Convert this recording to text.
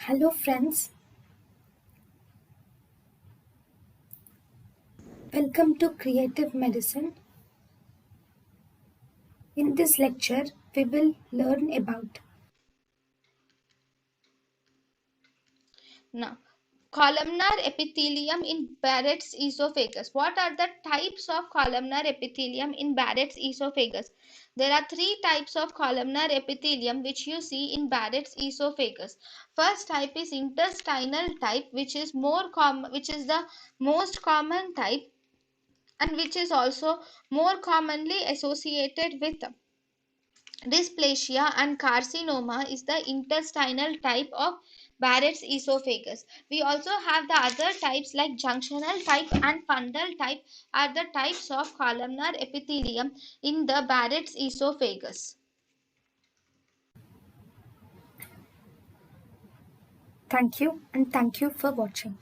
Hello friends, welcome to Creative Medicine. In this lecture, we will learn about Now, columnar epithelium in Barrett's esophagus. What are the types of columnar epithelium in Barrett's esophagus? There are three types of columnar epithelium which you see in Barrett's esophagus. First type is intestinal type, which is the most common type and which is also more commonly associated with dysplasia and carcinoma is the intestinal type of Barrett's esophagus. We also have the other types like junctional type and fundal type are the types of columnar epithelium in the Barrett's esophagus. thank you and thank you for watching.